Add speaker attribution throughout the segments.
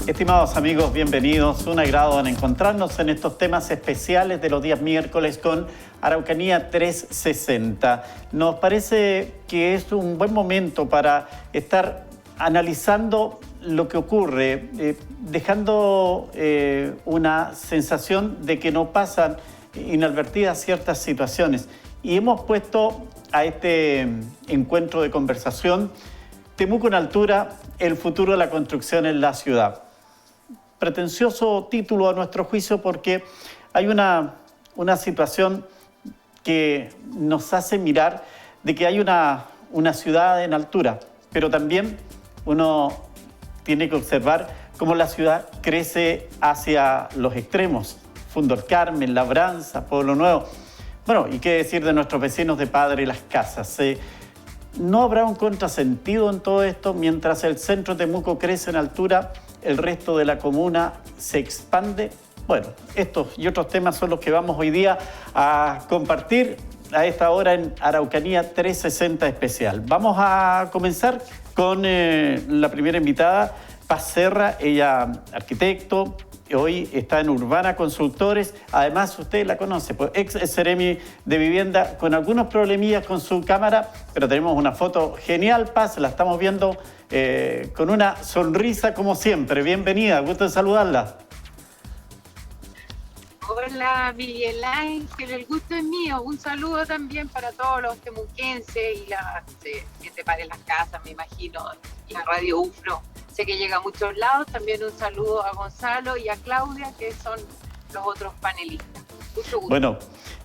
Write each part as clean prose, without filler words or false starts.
Speaker 1: Estimados amigos, bienvenidos. Un agrado en encontrarnos en estos temas especiales de los días miércoles con Araucanía 360. Nos parece que es un buen momento para estar analizando lo que ocurre, dejando una sensación de que no pasan inadvertidas ciertas situaciones. Y hemos puesto a este encuentro de conversación Temuco en altura, el futuro de la construcción en la ciudad. Pretencioso título a nuestro juicio porque hay una situación que nos hace mirar de que hay una ciudad en altura, pero también uno tiene que observar cómo la ciudad crece hacia los extremos. Fundo El Carmen, Labranza, Pueblo Nuevo. Bueno, y qué decir de nuestros vecinos de Padre Las Casas. ¿No habrá un contrasentido en todo esto? Mientras el centro de Temuco crece en altura, el resto de la comuna se expande. Bueno, estos y otros temas son los que vamos hoy día a compartir a esta hora en Araucanía 360 especial. Vamos a comenzar con la primera invitada, Paz Serra, ella arquitecto, hoy está en Urbana Consultores, además usted la conoce, pues ex Seremi de Vivienda, con algunos problemillas con su cámara, pero tenemos una foto genial, Paz, la estamos viendo con una sonrisa como siempre. Bienvenida, gusto de saludarla.
Speaker 2: Hola Miguel Ángel, el gusto es mío. Un saludo también para todos los temuquenses y la gente de Las Casas, me imagino, y la Radio UFRO. Sé que llega a muchos lados. También un saludo a Gonzalo y a Claudia, que son los otros panelistas. Mucho gusto.
Speaker 1: Bueno,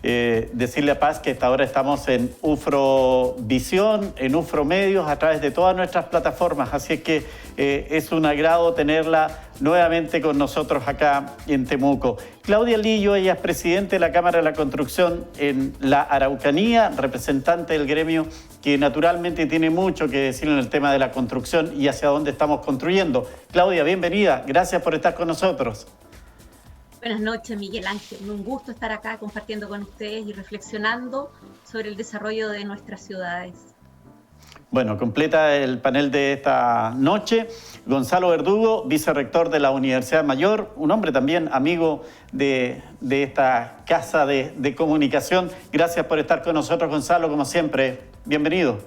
Speaker 1: decirle a Paz que hasta ahora estamos en UFRO Visión, en UFRO Medios, a través de todas nuestras plataformas. Así es que es un agrado tenerla nuevamente con nosotros acá en Temuco. Claudia Lillo, ella es presidente de la Cámara de la Construcción en la Araucanía, representante del gremio que naturalmente tiene mucho que decir en el tema de la construcción y hacia dónde estamos construyendo. Claudia, bienvenida. Gracias por estar con nosotros.
Speaker 3: Buenas noches, Miguel Ángel. Un gusto estar acá compartiendo con ustedes y reflexionando sobre el desarrollo de nuestras ciudades.
Speaker 1: Bueno, completa el panel de esta noche Gonzalo Verdugo, vicerrector de la Universidad Mayor, un hombre también amigo de esta casa de comunicación. Gracias por estar con nosotros, Gonzalo, como siempre. Bienvenido.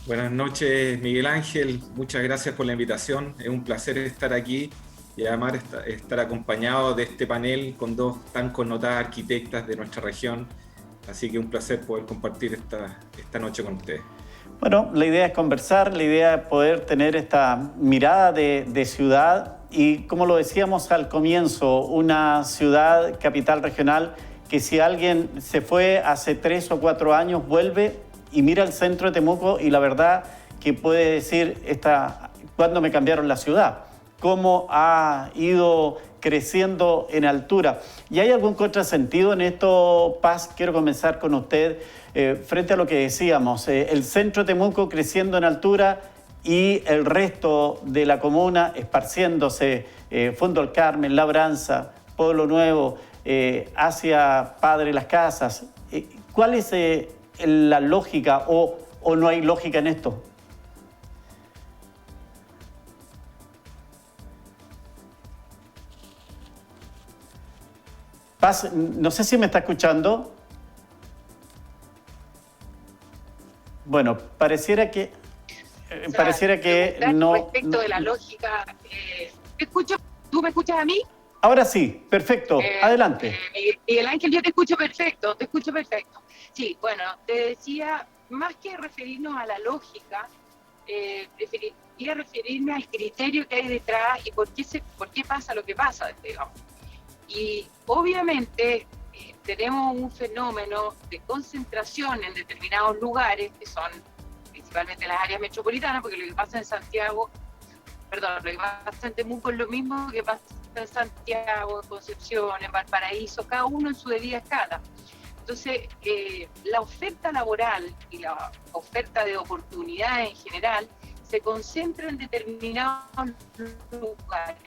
Speaker 4: Buenas noches, Miguel Ángel. Muchas gracias por la invitación. Es un placer estar aquí y además estar acompañado de este panel con dos tan connotadas arquitectas de nuestra región. Así que un placer poder compartir esta noche con ustedes.
Speaker 1: Bueno, la idea es conversar, la idea es poder tener esta mirada de ciudad y, como lo decíamos al comienzo, una ciudad capital regional que si alguien se fue hace 3 o 4 años, vuelve y mira el centro de Temuco y la verdad que puede decir cuándo me cambiaron la ciudad, cómo ha ido creciendo en altura. ¿Y hay algún contrasentido en esto, Paz? Quiero comenzar con usted. Frente a lo que decíamos, el centro de Temuco creciendo en altura y el resto de la comuna esparciéndose, Fundo El Carmen, Labranza, Pueblo Nuevo, hacia Padre Las Casas. ¿Cuál es la lógica o no hay lógica en esto? Paz, no sé si me está escuchando. Bueno, pareciera que no.
Speaker 2: Respecto de la lógica, ¿te escucho? ¿Tú me escuchas a mí?
Speaker 1: Ahora sí, perfecto. Adelante.
Speaker 2: Miguel Ángel, yo te escucho perfecto. Sí, bueno, te decía, más que referirnos a la lógica, preferiría referirme al criterio que hay detrás y por qué pasa lo que pasa, digamos. Y obviamente tenemos un fenómeno de concentración en determinados lugares, que son principalmente las áreas metropolitanas, porque lo que pasa en lo que pasa en Temuco es lo mismo que pasa en Santiago, en Concepción, en Valparaíso, cada uno en su debida escala. Entonces, la oferta laboral y la oferta de oportunidades en general se concentra en determinados lugares.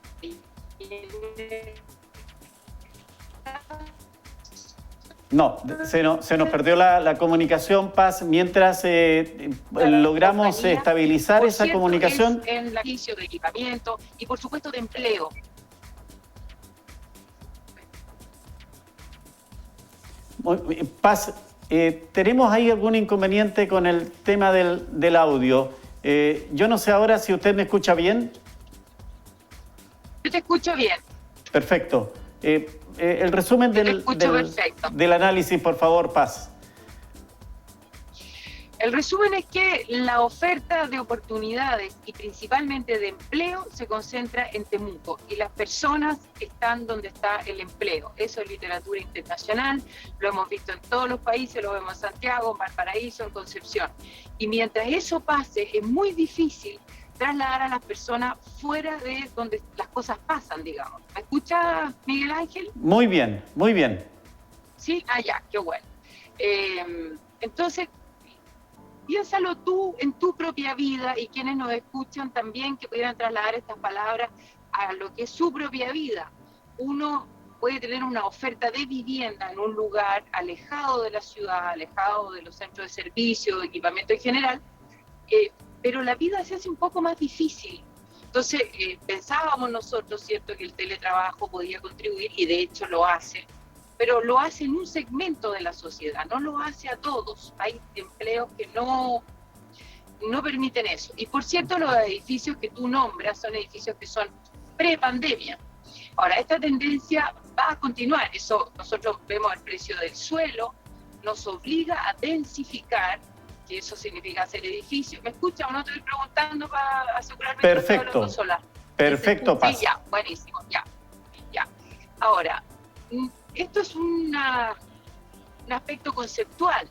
Speaker 1: No, se nos perdió la comunicación, Paz. Mientras logramos estabilizar
Speaker 2: por
Speaker 1: esa
Speaker 2: cierto,
Speaker 1: comunicación.
Speaker 2: es en el servicio de equipamiento y por supuesto de empleo.
Speaker 1: Paz, tenemos ahí algún inconveniente con el tema del audio. Yo no sé ahora si usted me escucha bien.
Speaker 2: Yo te escucho bien.
Speaker 1: Perfecto. El resumen del análisis, por favor, Paz.
Speaker 2: El resumen es que la oferta de oportunidades y principalmente de empleo se concentra en Temuco y las personas están donde está el empleo. Eso es literatura internacional, lo hemos visto en todos los países, lo vemos en Santiago, en Valparaíso, en Concepción. Y mientras eso pase, es muy difícil trasladar a las personas fuera de donde las cosas pasan, digamos. ¿Me escucha, Miguel Ángel?
Speaker 1: Muy bien, muy bien.
Speaker 2: Sí, ya, qué bueno. Entonces, piénsalo tú en tu propia vida y quienes nos escuchan también que pudieran trasladar estas palabras a lo que es su propia vida. Uno puede tener una oferta de vivienda en un lugar alejado de la ciudad, alejado de los centros de servicio, de equipamiento en general, pero la vida se hace un poco más difícil. Entonces, pensábamos nosotros, ¿cierto?, que el teletrabajo podía contribuir, y de hecho lo hace, pero lo hace en un segmento de la sociedad, no lo hace a todos. Hay empleos que no permiten eso. Y por cierto, los edificios que tú nombras son edificios que son pre-pandemia. Ahora, esta tendencia va a continuar. Eso nosotros vemos el precio del suelo, nos obliga a densificar, que eso significa hacer edificios. ¿Me escucha o no? Estoy preguntando para asegurarme que estoy hablando sola.
Speaker 1: Perfecto, Paz.
Speaker 2: Sí, ya, buenísimo, ya. Ahora, esto es un aspecto conceptual.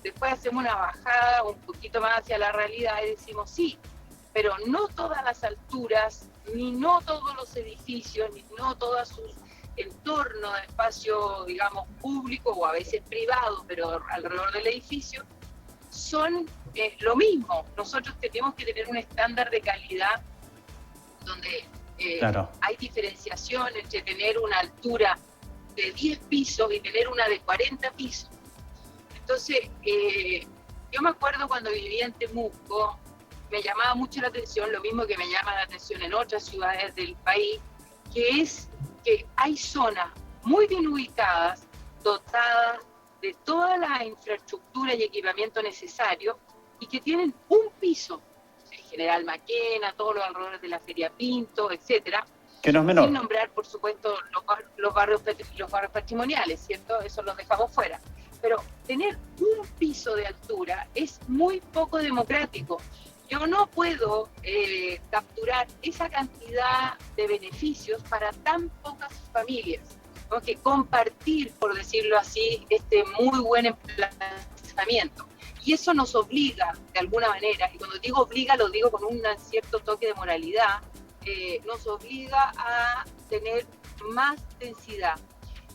Speaker 2: Después hacemos una bajada un poquito más hacia la realidad y decimos sí, pero no todas las alturas, ni no todos los edificios, ni no todos sus entornos de espacio, digamos, público o a veces privado, pero alrededor del edificio, son lo mismo. Nosotros tenemos que tener un estándar de calidad donde
Speaker 1: claro,
Speaker 2: hay diferenciación entre tener una altura de 10 pisos y tener una de 40 pisos. Entonces, yo me acuerdo cuando vivía en Temuco, me llamaba mucho la atención, lo mismo que me llama la atención en otras ciudades del país, que es que hay zonas muy bien ubicadas, dotadas de toda la infraestructura y equipamiento necesario, y que tienen un piso, el General Maquena, todos los alrededores de la Feria Pinto, etcétera,
Speaker 1: que no es menor.
Speaker 2: Sin nombrar, por supuesto, los barrios patrimoniales, ¿cierto? Eso los dejamos fuera. Pero tener un piso de altura es muy poco democrático. Yo no puedo capturar esa cantidad de beneficios para tan pocas familias. Tengo que compartir, por decirlo así, este muy buen emplazamiento. Y eso nos obliga, de alguna manera, y cuando digo obliga, lo digo con un cierto toque de moralidad, nos obliga a tener más densidad.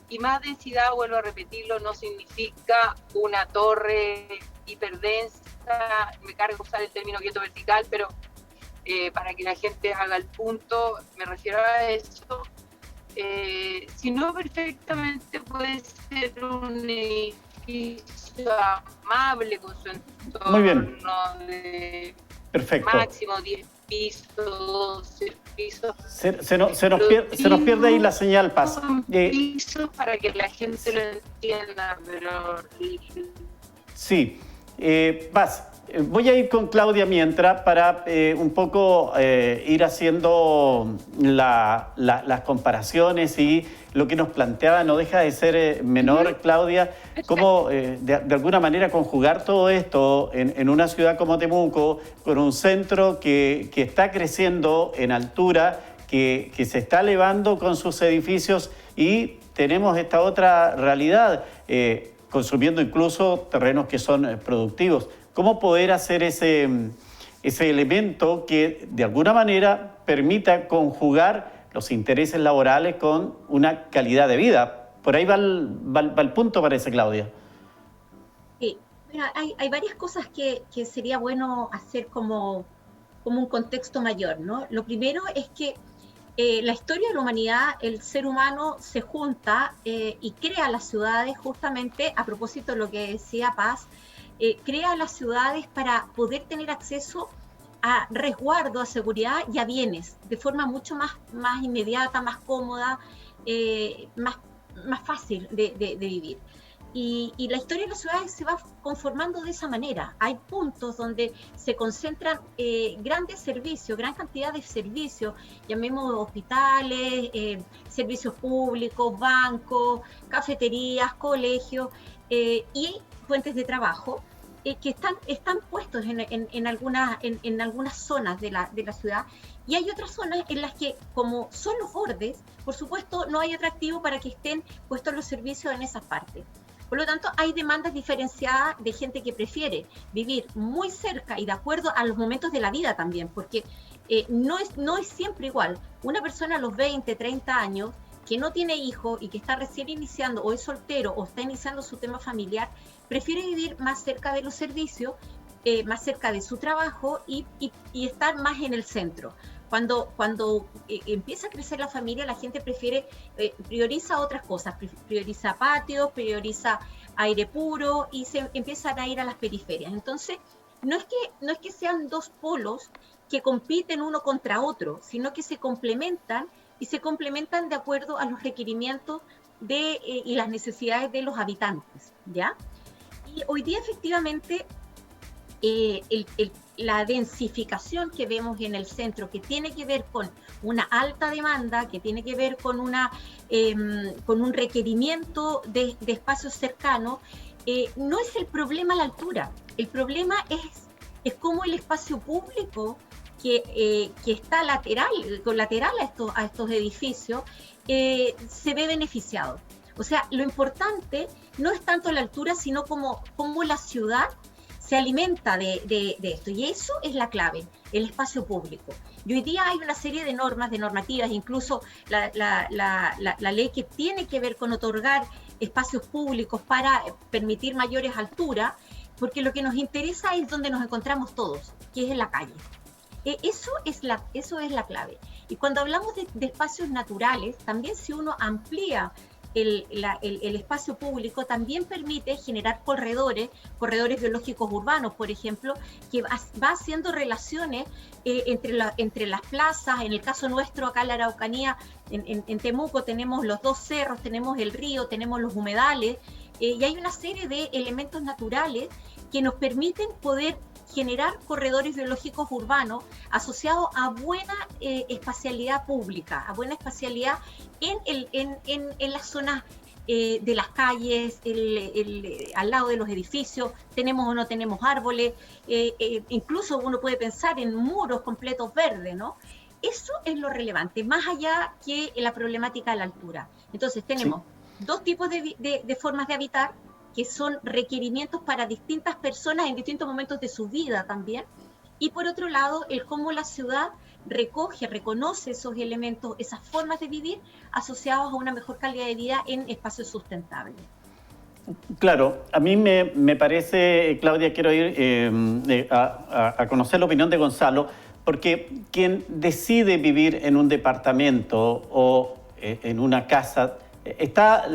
Speaker 2: Y más densidad, vuelvo a repetirlo, no significa una torre hiperdensa, me cargo usar el término quieto vertical, pero para que la gente haga el punto, me refiero a eso, sino perfectamente puede ser un edificio amable con su entorno.
Speaker 1: Muy bien.
Speaker 2: De
Speaker 1: perfecto.
Speaker 2: Máximo 10 pisos, 12 pisos.
Speaker 1: Se nos pierde ahí la señal, Paz.
Speaker 2: Pisos para que la gente lo entienda, pero...
Speaker 1: Sí. Paz, voy a ir con Claudia mientras para un poco ir haciendo las comparaciones, y lo que nos planteaba no deja de ser menor, Claudia, cómo de alguna manera conjugar todo esto en una ciudad como Temuco, con un centro que está creciendo en altura, que se está elevando con sus edificios, y tenemos esta otra realidad, consumiendo incluso terrenos que son productivos. ¿Cómo poder hacer ese elemento que de alguna manera permita conjugar los intereses laborales con una calidad de vida? Por ahí va el punto, parece, Claudia.
Speaker 3: Sí, mira, hay varias cosas que sería bueno hacer como un contexto mayor, ¿no? Lo primero es que la historia de la humanidad, el ser humano se junta y crea las ciudades justamente, a propósito de lo que decía Paz, crea las ciudades para poder tener acceso a resguardo, a seguridad y a bienes, de forma mucho más inmediata, más cómoda, más fácil de vivir. Y la historia de las ciudades se va conformando de esa manera. Hay puntos donde se concentran grandes servicios, gran cantidad de servicios, llamemos hospitales, servicios públicos, bancos, cafeterías, colegios y fuentes de trabajo que están puestos en algunas zonas de la ciudad. Y hay otras zonas en las que, como son los bordes, por supuesto, no hay atractivo para que estén puestos los servicios en esas partes. Por lo tanto, hay demandas diferenciadas de gente que prefiere vivir muy cerca y de acuerdo a los momentos de la vida también, porque no es siempre igual. Una persona a los 20, 30 años que no tiene hijos y que está recién iniciando o es soltero o está iniciando su tema familiar, prefiere vivir más cerca de los servicios, más cerca de su trabajo y estar más en el centro. Cuando empieza a crecer la familia, la gente prioriza otras cosas, prioriza patios, prioriza aire puro y se empiezan a ir a las periferias. Entonces, no es que sean dos polos que compiten uno contra otro, sino que se complementan y se complementan de acuerdo a los requerimientos y las necesidades de los habitantes, ¿ya? Y hoy día efectivamente la densificación que vemos en el centro, que tiene que ver con una alta demanda, que tiene que ver con un requerimiento de espacios cercanos, no es el problema la altura. El problema es cómo el espacio público que está colateral a estos edificios se ve beneficiado. O sea, lo importante no es tanto la altura, sino cómo la ciudad se alimenta de esto, y eso es la clave, el espacio público. Y hoy día hay una serie de normativas, incluso la ley que tiene que ver con otorgar espacios públicos para permitir mayores alturas, porque lo que nos interesa es donde nos encontramos todos, que es en la calle. Eso es la clave. Y cuando hablamos de espacios naturales, también si uno amplía el espacio público, también permite generar corredores biológicos urbanos, por ejemplo, que va haciendo relaciones entre las plazas. En el caso nuestro, acá en la Araucanía, en Temuco, tenemos los dos cerros, tenemos el río, tenemos los humedales, y hay una serie de elementos naturales que nos permiten poder generar corredores biológicos urbanos asociados a buena espacialidad pública, a buena espacialidad en las zonas de las calles, al lado de los edificios, tenemos o no tenemos árboles, incluso uno puede pensar en muros completos verdes, ¿no? Eso es lo relevante, más allá que la problemática de la altura. Entonces tenemos dos tipos de formas de habitar, que son requerimientos para distintas personas en distintos momentos de su vida también, y por otro lado, el cómo la ciudad reconoce esos elementos, esas formas de vivir asociados a una mejor calidad de vida en espacios sustentables.
Speaker 1: Claro, a mí me parece, Claudia, quiero ir a conocer la opinión de Gonzalo, porque quien decide vivir en un departamento o en una casa, está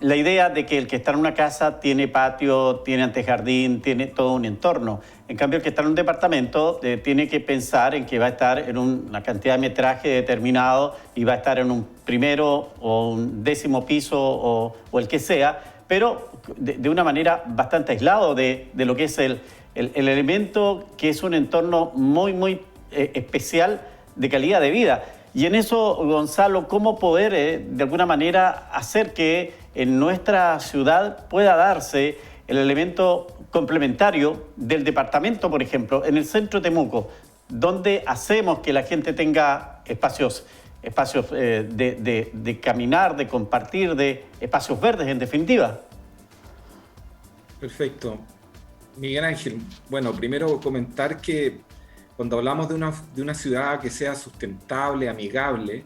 Speaker 1: la idea de que el que está en una casa tiene patio, tiene antejardín, tiene todo un entorno. En cambio, el que está en un departamento tiene que pensar en que va a estar en una cantidad de metraje determinado y va a estar en un primero o un 10º piso o el que sea, pero de una manera bastante aislado de lo que es el elemento, que es un entorno muy, muy especial de calidad de vida. Y en eso, Gonzalo, ¿cómo poder de alguna manera hacer que en nuestra ciudad pueda darse el elemento complementario del departamento, por ejemplo, en el centro de Temuco, donde hacemos que la gente tenga espacios de caminar, de compartir, de espacios verdes, en definitiva?
Speaker 4: Perfecto. Miguel Ángel, bueno, primero comentar que cuando hablamos de una ciudad que sea sustentable, amigable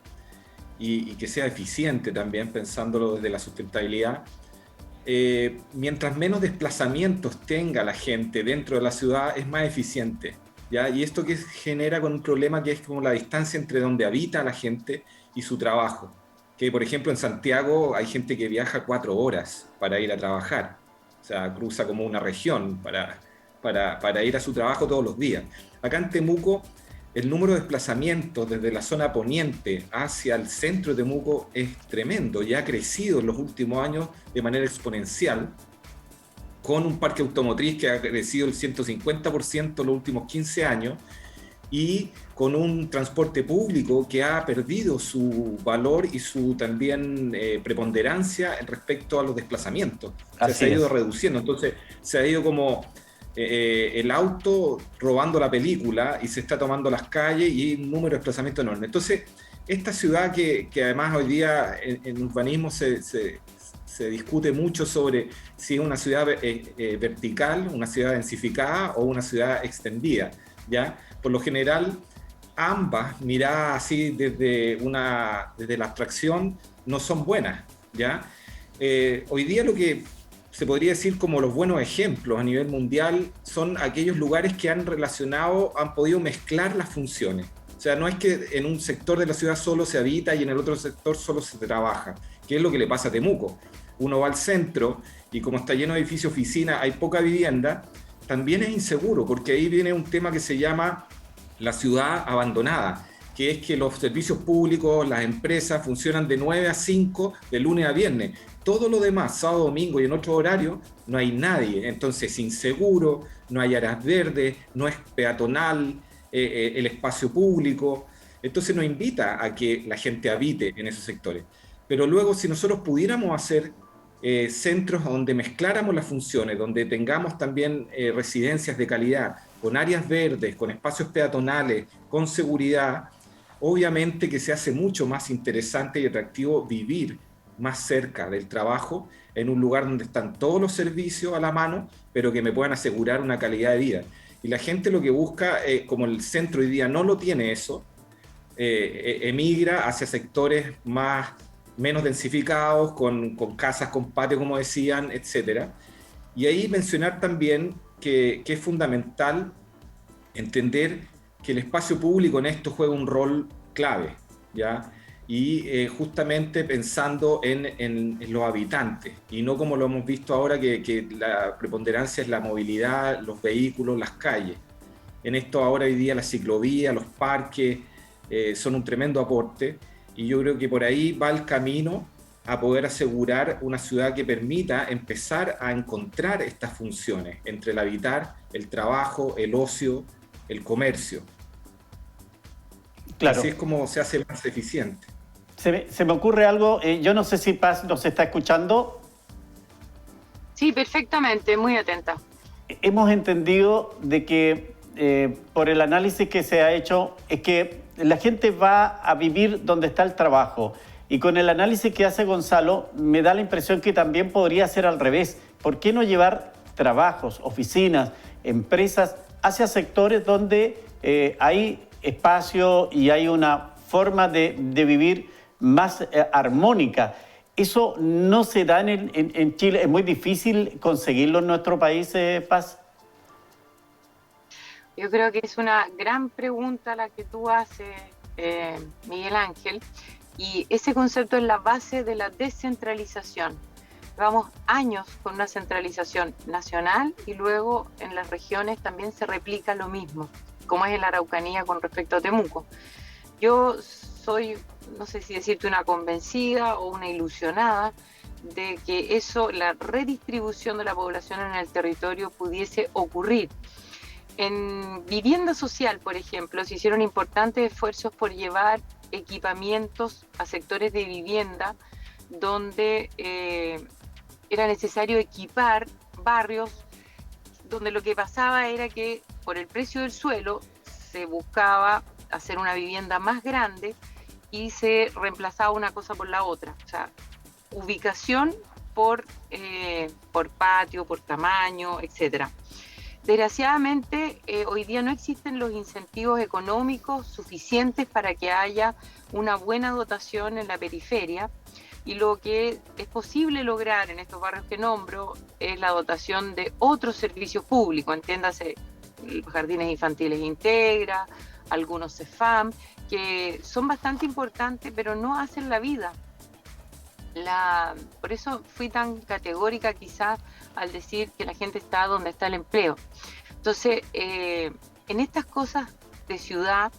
Speaker 4: y que sea eficiente también, pensándolo desde la sustentabilidad, mientras menos desplazamientos tenga la gente dentro de la ciudad, es más eficiente. ¿ya? Y esto que genera con un problema que es como la distancia entre donde habita la gente y su trabajo. Que, por ejemplo, en Santiago hay gente que viaja 4 horas para ir a trabajar. O sea, cruza como una región para ir a su trabajo todos los días. Acá en Temuco, el número de desplazamientos desde la zona poniente hacia el centro de Temuco es tremendo y ha crecido en los últimos años de manera exponencial, con un parque automotriz que ha crecido el 150% en los últimos 15 años y con un transporte público que ha perdido su valor y su también preponderancia en respecto a los desplazamientos. O sea, se ha ido reduciendo, entonces se ha ido como el auto robando la película y se está tomando las calles y un número de desplazamientos enorme. Entonces, esta ciudad que además hoy día en urbanismo se discute mucho sobre si es una ciudad vertical, una ciudad densificada o una ciudad extendida, ¿ya? Por lo general, ambas, miradas así desde la abstracción, no son buenas, ¿ya? Hoy día lo que se podría decir como los buenos ejemplos a nivel mundial son aquellos lugares que han podido mezclar las funciones. O sea, no es que en un sector de la ciudad solo se habita y en el otro sector solo se trabaja, que es lo que le pasa a Temuco. Uno va al centro y como está lleno de edificios, oficinas, hay poca vivienda, también es inseguro, porque ahí viene un tema que se llama la ciudad abandonada, que es que los servicios públicos, las empresas funcionan de 9 a 5, de lunes a viernes. Todo lo demás, sábado, domingo y en otro horario, no hay nadie. Entonces es inseguro, no hay áreas verdes, no es peatonal el espacio público. Entonces nos invita a que la gente habite en esos sectores. Pero luego, si nosotros pudiéramos hacer centros donde mezcláramos las funciones, donde tengamos también residencias de calidad, con áreas verdes, con espacios peatonales, con seguridad, obviamente que se hace mucho más interesante y atractivo vivir más cerca del trabajo, en un lugar donde están todos los servicios a la mano, pero que me puedan asegurar una calidad de vida. Y la gente lo que busca, como el centro hoy día no lo tiene eso, emigra hacia sectores menos densificados, con casas, con patio, como decían, etc. Y ahí mencionar también que es fundamental entender que el espacio público en esto juega un rol clave, ¿ya? Y justamente pensando en los habitantes, y no como lo hemos visto ahora, que la preponderancia es la movilidad, los vehículos, las calles. En esto ahora hoy día las ciclovías, los parques son un tremendo aporte, y yo creo que por ahí va el camino a poder asegurar una ciudad que permita empezar a encontrar estas funciones entre el habitar, el trabajo, el ocio, el comercio.
Speaker 1: Claro.
Speaker 4: Así es como se hace más eficiente.
Speaker 1: Se me ocurre algo, yo no sé si Paz nos está escuchando.
Speaker 2: Sí, perfectamente, muy atenta.
Speaker 1: Hemos entendido de que por el análisis que se ha hecho es que la gente va a vivir donde está el trabajo. Y con el análisis que hace Gonzalo, me da la impresión que también podría ser al revés. ¿Por qué no llevar trabajos, oficinas, empresas hacia sectores donde hay espacio y hay una forma de vivir más armónica? Eso no se da en Chile. Es muy difícil conseguirlo en nuestro país, Paz.
Speaker 2: Yo creo que es una gran pregunta la que tú haces, Miguel Ángel, y ese concepto es la base de la descentralización. Llevamos años con una centralización nacional y luego en las regiones también se replica lo mismo, como es en la Araucanía con respecto a Temuco. Yo soy, no sé si decirte una convencida o una ilusionada de que eso, la redistribución de la población en el territorio pudiese ocurrir. En vivienda social, por ejemplo, se hicieron importantes esfuerzos por llevar equipamientos a sectores de vivienda donde era necesario equipar barrios donde lo que pasaba era que por el precio del suelo se buscaba hacer una vivienda más grande y se reemplazaba una cosa por la otra. O sea, ubicación por patio, por tamaño, etcétera. Desgraciadamente, hoy día no existen los incentivos económicos suficientes para que haya una buena dotación en la periferia, y lo que es posible lograr en estos barrios que nombro es la dotación de otros servicios públicos, entiéndase jardines infantiles Integra, algunos CEFAM, que son bastante importantes, pero no hacen la vida. Por eso fui tan categórica quizás al decir que la gente está donde está el empleo. Entonces, en estas cosas de ciudad,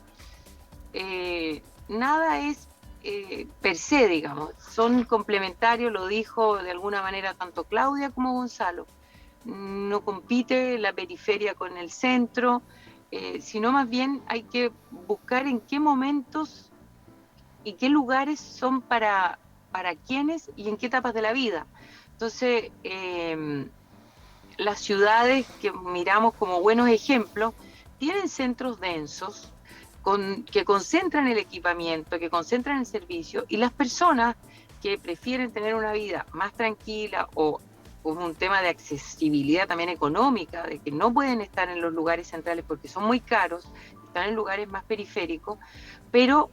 Speaker 2: nada es per se, digamos, son complementarios, lo dijo de alguna manera tanto Claudia como Gonzalo. No compite la periferia con el centro, sino más bien hay que buscar en qué momentos y qué lugares son para quiénes y en qué etapas de la vida. Entonces, las ciudades que miramos como buenos ejemplos tienen centros densos que concentran el equipamiento, que concentran el servicio, y las personas que prefieren tener una vida más tranquila o un tema de accesibilidad también económica, de que no pueden estar en los lugares centrales porque son muy caros, están en lugares más periféricos, pero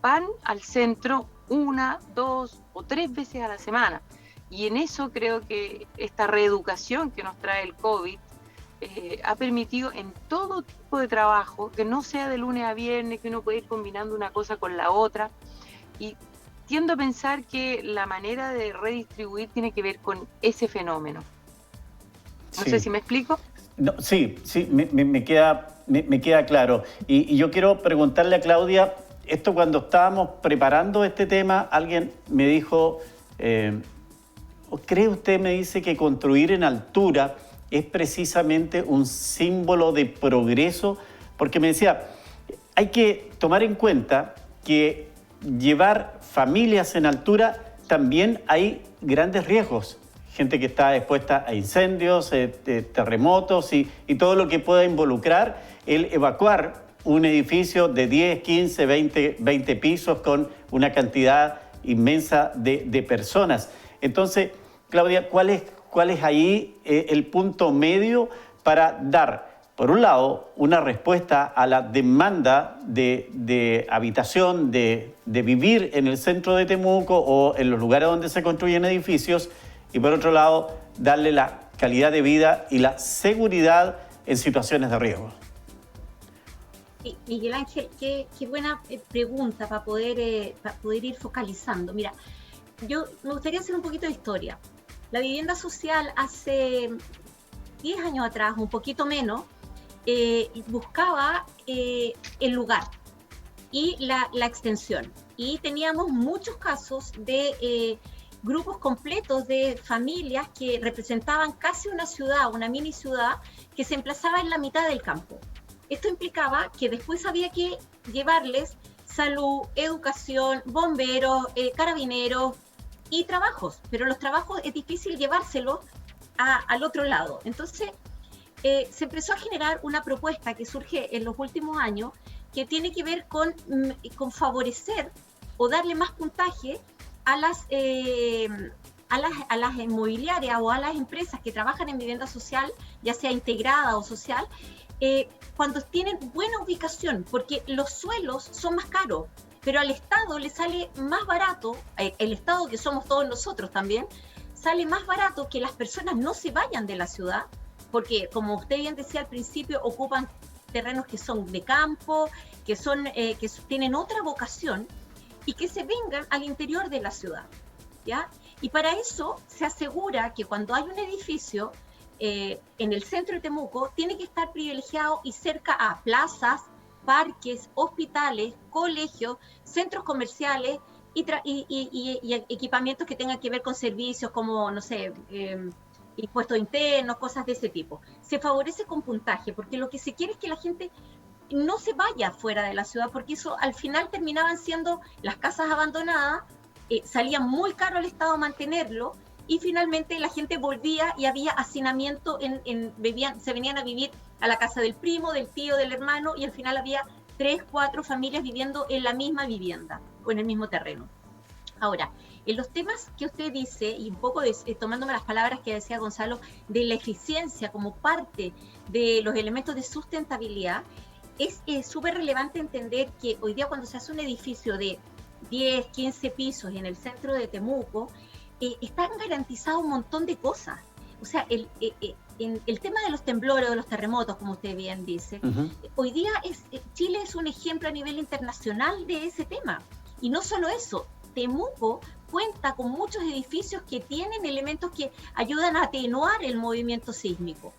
Speaker 2: van al centro 1, 2 o 3 veces a la semana. Y en eso creo que esta reeducación que nos trae el COVID ha permitido en todo tipo de trabajo, que no sea de lunes a viernes, que uno puede ir combinando una cosa con la otra. Y tiendo a pensar que la manera de redistribuir tiene que ver con ese fenómeno. No sé si me explico.
Speaker 1: No, sí, me queda claro. Y yo quiero preguntarle a Claudia, esto cuando estábamos preparando este tema, alguien me dijo, ¿cree usted, me dice, que construir en altura es precisamente un símbolo de progreso? Porque me decía, hay que tomar en cuenta que llevar familias en altura también hay grandes riesgos. Gente que está expuesta a incendios, terremotos y todo lo que pueda involucrar el evacuar un edificio de 10, 15, 20 pisos con una cantidad inmensa de personas. Entonces, Claudia, ¿cuál es ahí el punto medio para dar, por un lado, una respuesta a la demanda de habitación, de vivir en el centro de Temuco o en los lugares donde se construyen edificios, y por otro lado, darle la calidad de vida y la seguridad en situaciones de riesgo?
Speaker 3: Miguel Ángel, qué buena pregunta para poder ir focalizando. Mira, yo me gustaría hacer un poquito de historia. La vivienda social hace 10 años atrás, un poquito menos, buscaba el lugar y la extensión. Y teníamos muchos casos de grupos completos de familias que representaban casi una ciudad, una mini ciudad, que se emplazaba en la mitad del campo. Esto implicaba que después había que llevarles salud, educación, bomberos, carabineros y trabajos, pero los trabajos es difícil llevárselos al otro lado. Entonces, se empezó a generar una propuesta que surge en los últimos años que tiene que ver con favorecer o darle más puntaje a las inmobiliarias o a las empresas que trabajan en vivienda social, ya sea integrada o social, cuando tienen buena ubicación, porque los suelos son más caros, pero al Estado le sale más barato, el Estado que somos todos nosotros también, sale más barato que las personas no se vayan de la ciudad, porque como usted bien decía al principio, ocupan terrenos que son de campo, que tienen otra vocación y que se vengan al interior de la ciudad, ¿ya? Y para eso se asegura que cuando hay un edificio en el centro de Temuco, tiene que estar privilegiado y cerca a plazas, parques, hospitales, colegios, centros comerciales y equipamientos que tengan que ver con servicios como, no sé, impuestos internos, cosas de ese tipo. Se favorece con puntaje, porque lo que se quiere es que la gente no se vaya fuera de la ciudad, porque eso al final terminaban siendo las casas abandonadas, salía muy caro al Estado mantenerlo, y finalmente la gente volvía y había hacinamiento, se venían a vivir a la casa del primo, del tío, del hermano, y al final había 3, 4 familias viviendo en la misma vivienda o en el mismo terreno. Ahora, en los temas que usted dice, y un poco tomándome las palabras que decía Gonzalo, de la eficiencia como parte de los elementos de sustentabilidad, es súper relevante entender que hoy día cuando se hace un edificio de 10, 15 pisos en el centro de Temuco, están garantizados un montón de cosas. O sea, en el tema de los temblores o de los terremotos, como usted bien dice, hoy día Chile es un ejemplo a nivel internacional de ese tema. Y no solo eso, Temuco cuenta con muchos edificios que tienen elementos que ayudan a atenuar el movimiento sísmico.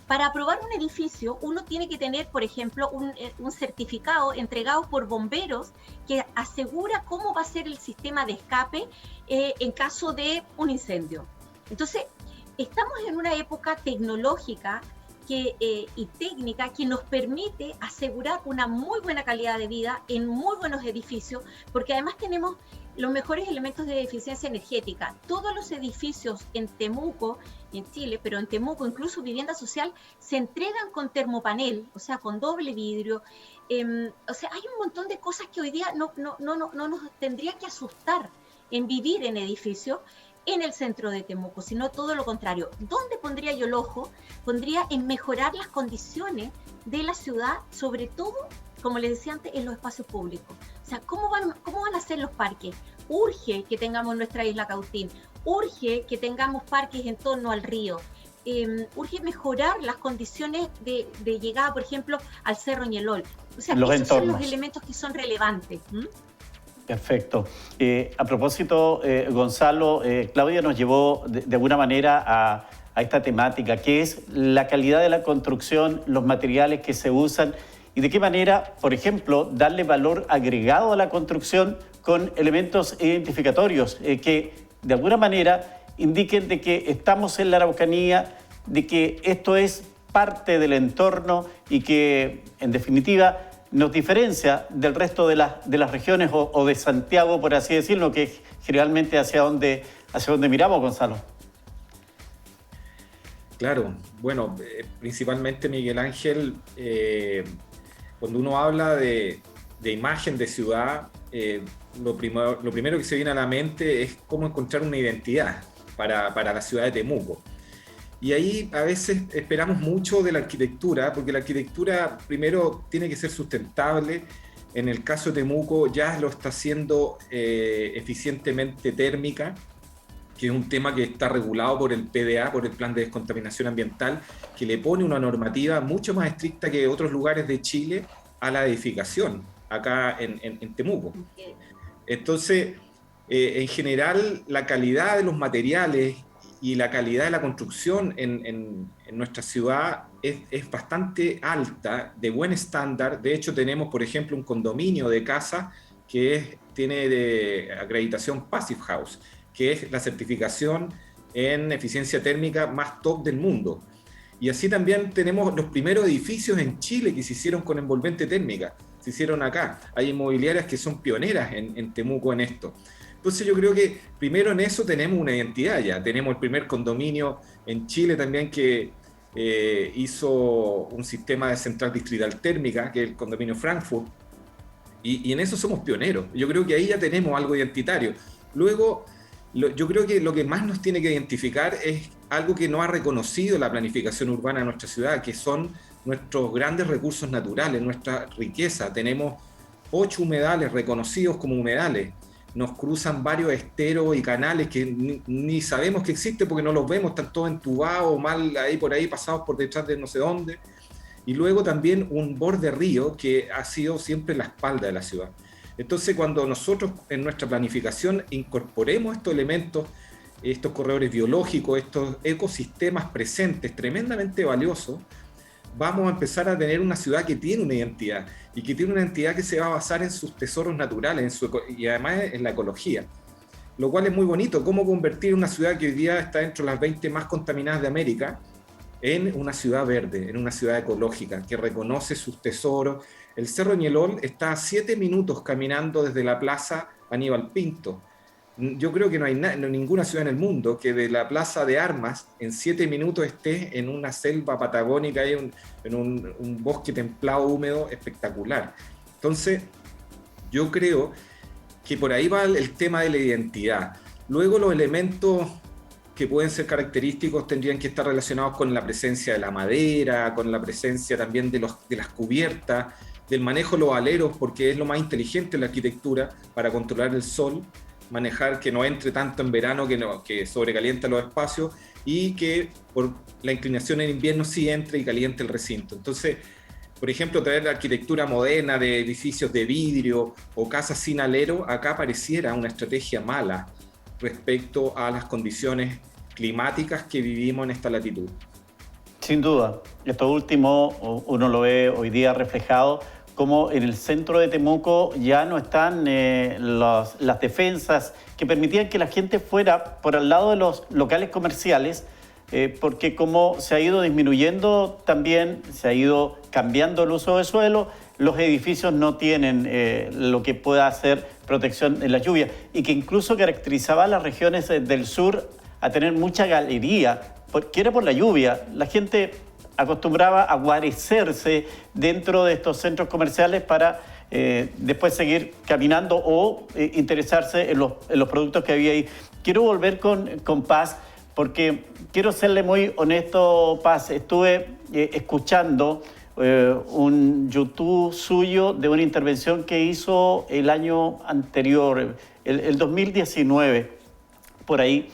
Speaker 3: Para aprobar un edificio, uno tiene que tener, por ejemplo, un certificado entregado por bomberos que asegura cómo va a ser el sistema de escape en caso de un incendio. Entonces, estamos en una época tecnológica y técnica que nos permite asegurar una muy buena calidad de vida en muy buenos edificios, porque además tenemos los mejores elementos de eficiencia energética. Todos los edificios en Temuco, en Chile, pero en Temuco incluso vivienda social, se entregan con termopanel, o sea, con doble vidrio. O sea, hay un montón de cosas que hoy día no nos tendría que asustar en vivir en edificios en el centro de Temuco, sino todo lo contrario. ¿Dónde pondría yo el ojo? Pondría en mejorar las condiciones de la ciudad, sobre todo, como les decía antes, en los espacios públicos. O sea, ¿cómo van a ser los parques? Urge que tengamos nuestra isla Cautín, urge que tengamos parques en torno al río, urge mejorar las condiciones de llegada, por ejemplo, al Cerro Ñelol. O sea, esos son los elementos que son relevantes.
Speaker 1: Perfecto. A propósito, Gonzalo, Claudia nos llevó de alguna manera a esta temática, que es la calidad de la construcción, los materiales que se usan y de qué manera, por ejemplo, darle valor agregado a la construcción con elementos identificatorios que de alguna manera indiquen de que estamos en la Araucanía, de que esto es parte del entorno y que, en definitiva, nos diferencia del resto de las regiones o de Santiago, por así decirlo, que es generalmente hacia donde miramos, Gonzalo.
Speaker 4: Claro, bueno, principalmente Miguel Ángel, cuando uno habla de imagen de ciudad, lo primero que se viene a la mente es cómo encontrar una identidad para la ciudad de Temuco. Y ahí a veces esperamos mucho de la arquitectura, porque la arquitectura primero tiene que ser sustentable. En el caso de Temuco ya lo está haciendo eficientemente térmica, que es un tema que está regulado por el PDA, por el Plan de Descontaminación Ambiental, que le pone una normativa mucho más estricta que otros lugares de Chile a la edificación, acá en Temuco. Entonces, en general, la calidad de los materiales y la calidad de la construcción en nuestra ciudad es bastante alta, de buen estándar. De hecho, tenemos, por ejemplo, un condominio de casa que tiene de acreditación Passive House, que es la certificación en eficiencia térmica más top del mundo. Y así también tenemos los primeros edificios en Chile que se hicieron con envolvente térmica, se hicieron acá. Hay inmobiliarias que son pioneras en Temuco en esto. Entonces yo creo que primero en eso tenemos una identidad ya. Tenemos el primer condominio en Chile también que hizo un sistema de central distrital térmica, que es el condominio Frankfurt, y en eso somos pioneros. Yo creo que ahí ya tenemos algo identitario. Luego, yo creo que lo que más nos tiene que identificar es algo que no ha reconocido la planificación urbana de nuestra ciudad, que son nuestros grandes recursos naturales, nuestra riqueza. Tenemos 8 humedales reconocidos como humedales. Nos cruzan varios esteros y canales que ni sabemos que existen porque no los vemos, están todos entubados o mal ahí por ahí, pasados por detrás de no sé dónde. Y luego también un borde río que ha sido siempre la espalda de la ciudad. Entonces, cuando nosotros en nuestra planificación incorporemos estos elementos, estos corredores biológicos, estos ecosistemas presentes tremendamente valiosos, vamos a empezar a tener una ciudad que tiene una identidad y que tiene una identidad que se va a basar en sus tesoros naturales y además en la ecología. Lo cual es muy bonito, cómo convertir una ciudad que hoy día está entre las 20 más contaminadas de América en una ciudad verde, en una ciudad ecológica, que reconoce sus tesoros. El Cerro Ñelol está a 7 minutos caminando desde la Plaza Aníbal Pinto. Yo creo que no hay ninguna ciudad en el mundo que de la Plaza de Armas en 7 minutos esté en una selva patagónica, en un bosque templado húmedo espectacular. Entonces, yo creo que por ahí va el tema de la identidad. Luego los elementos que pueden ser característicos tendrían que estar relacionados con la presencia de la madera, con la presencia también de las cubiertas, del manejo de los aleros, porque es lo más inteligente en la arquitectura para controlar el sol, manejar que no entre tanto en verano que sobrecalienta los espacios, y que por la inclinación en invierno sí entre y caliente el recinto. Entonces, por ejemplo, traer la arquitectura moderna de edificios de vidrio o casas sin alero, acá pareciera una estrategia mala respecto a las condiciones climáticas que vivimos en esta latitud.
Speaker 1: Sin duda, esto último uno lo ve hoy día reflejado como en el centro de Temuco ya no están las defensas que permitían que la gente fuera por al lado de los locales comerciales, porque como se ha ido disminuyendo también, se ha ido cambiando el uso de suelo, los edificios no tienen lo que pueda hacer protección en la lluvia y que incluso caracterizaba a las regiones del sur a tener mucha galería, porque era por la lluvia. La gente acostumbraba a guarecerse dentro de estos centros comerciales para después seguir caminando o interesarse en los productos que había ahí. Quiero volver con Paz, porque quiero serle muy honesto, Paz. Estuve escuchando un YouTube suyo de una intervención que hizo el año anterior, el 2019, por ahí,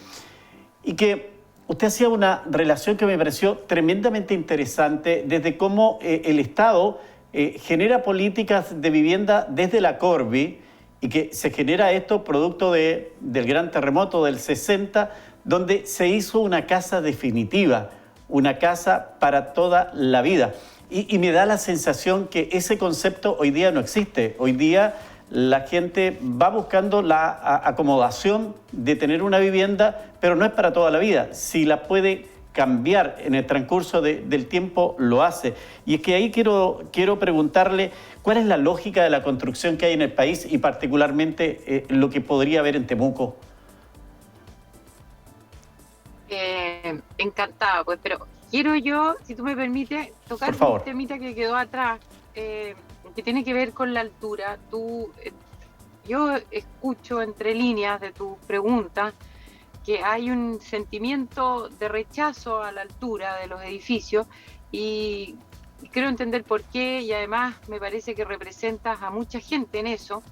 Speaker 1: y que usted hacía una relación que me pareció tremendamente interesante desde cómo el Estado genera políticas de vivienda desde la Corvi y que se genera esto producto del gran terremoto del 60, donde se hizo una casa definitiva, una casa para toda la vida. Y me da la sensación que ese concepto hoy día no existe. Hoy día la gente va buscando la acomodación de tener una vivienda, pero no es para toda la vida. Si la puede cambiar en el transcurso del tiempo, lo hace. Y es que ahí quiero preguntarle cuál es la lógica de la construcción que hay en el país y particularmente lo que podría haber en Temuco.
Speaker 2: Encantada, pues, pero quiero yo, si tú me permites, tocar un temita que quedó atrás, que tiene que ver con la altura. Yo escucho entre líneas de tu pregunta que hay un sentimiento de rechazo a la altura de los edificios y creo entender por qué, y además me parece que representas a mucha gente en eso.